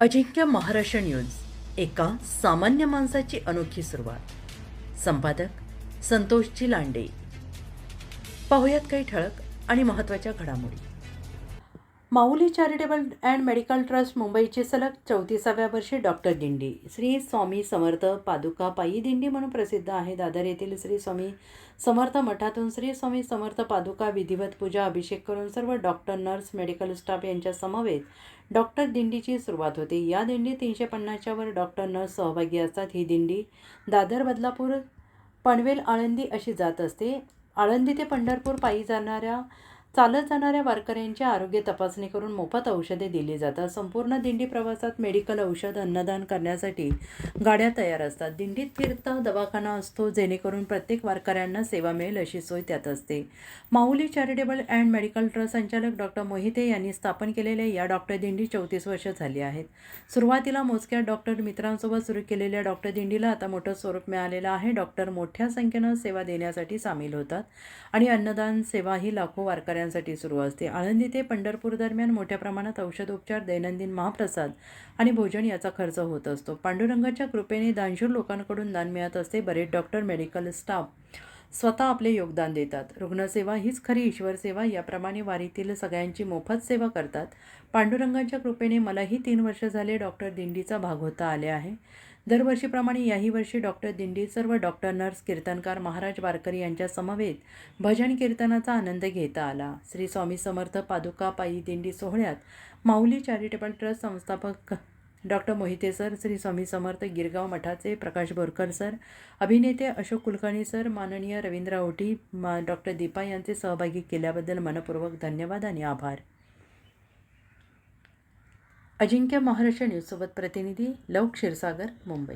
अजिंक्य Maharashtra news, एका सामान्य माणसाची अनोखी सुरुवात. संपादक संतोषजी लांडे. पाहुयात काही ठळक आणि महत्त्वाच्या घडामोडी. माऊली चॅरिटेबल अँड मेडिकल ट्रस्ट मुंबईची सलग 34व्या वर्षी डॉक्टर दिंडी. श्री स्वामी समर्थ पादुका पायी दिंडी म्हणून प्रसिद्ध आहे. दादर येथील श्री स्वामी समर्थ मठातून श्री स्वामी समर्थ पादुका विधिवत पूजा अभिषेक करून सर्व डॉक्टर, नर्स, मेडिकल स्टाफ यांच्या समवेत डॉक्टर दिंडीची सुरुवात होते. या दिंडीत 350च्या वर डॉक्टर, नर्स सहभागी असतात. ही दिंडी दादर, बदलापूर, पनवेल, आळंदी अशी जात असते. आळंदी ते पंढरपूर पायी चालत जाणाऱ्या वारकऱ्यांची आरोग्य तपासणी करून मोफत औषधे दिली जातात. संपूर्ण दिंडी प्रवासात मेडिकल, औषध, अन्नदान करण्यासाठी गाड्या तयार असतात. दिंडीत फिरता दवाखाना असतो, जेणेकरून प्रत्येक वारकऱ्यांना सेवा मिळेल अशी सोय त्यात असते. माऊली चॅरिटेबल अँड मेडिकल ट्रस्ट संचालक डॉक्टर मोहिते यांनी स्थापन केलेल्या या डॉक्टर दिंडी 34 वर्ष झाली आहेत. सुरुवातीला मोजक्या डॉक्टर मित्रांसोबत सुरू केलेल्या डॉक्टर दिंडीला आता मोठं स्वरूप मिळालेलं आहे. डॉक्टर मोठ्या संख्येनं सेवा देण्यासाठी सामील होतात आणि अन्नदान सेवा ही लाखो वारकऱ्यांसाठी सुरू असते. आळंदी ते पंढरपूर दरम्यान मोठ्या प्रमाणात औषधोपचार, दैनंदिन महाप्रसाद आणि भोजन याचा खर्च होत असतो. पांडुरंगाच्या कृपेने दानशूर लोकांकडून दान मिळत असते. बरेच डॉक्टर, मेडिकल स्टाफ स्वतः आपले योगदान देतात. रुग्णसेवा हीच खरी ईश्वर सेवा. याप्रमाणे वारीतील सगळ्यांची मोफत सेवा करतात. पांडुरंगाच्या कृपेने मलाही 3 वर्ष झाले डॉक्टर दिंडीचा भाग होता आले आहे. दरवर्षीप्रमाणे याही वर्षी डॉक्टर दिंडीत सर्व डॉक्टर, नर्स, कीर्तनकार, महाराज, वारकरी यांच्या समवेत भजन कीर्तनाचा आनंद घेता आला. श्री स्वामी समर्थ पादुका पायी दिंडी सोहळ्यात माऊली चॅरिटेबल ट्रस्ट संस्थापक डॉक्टर मोहिते सर, श्री स्वामी समर्थ गिरगाव मठाचे प्रकाश बोरकर सर, अभिनेते अशोक कुलकर्णी सर, माननीय रवींद्र ओटी, डॉक्टर दीपा यांचे सहभागी केल्याबद्दल मनपूर्वक धन्यवाद आणि आभार. अजिंक्य महाराष्ट्र न्यूजसोबत प्रतिनिधी लव क्षीरसागर, मुंबई.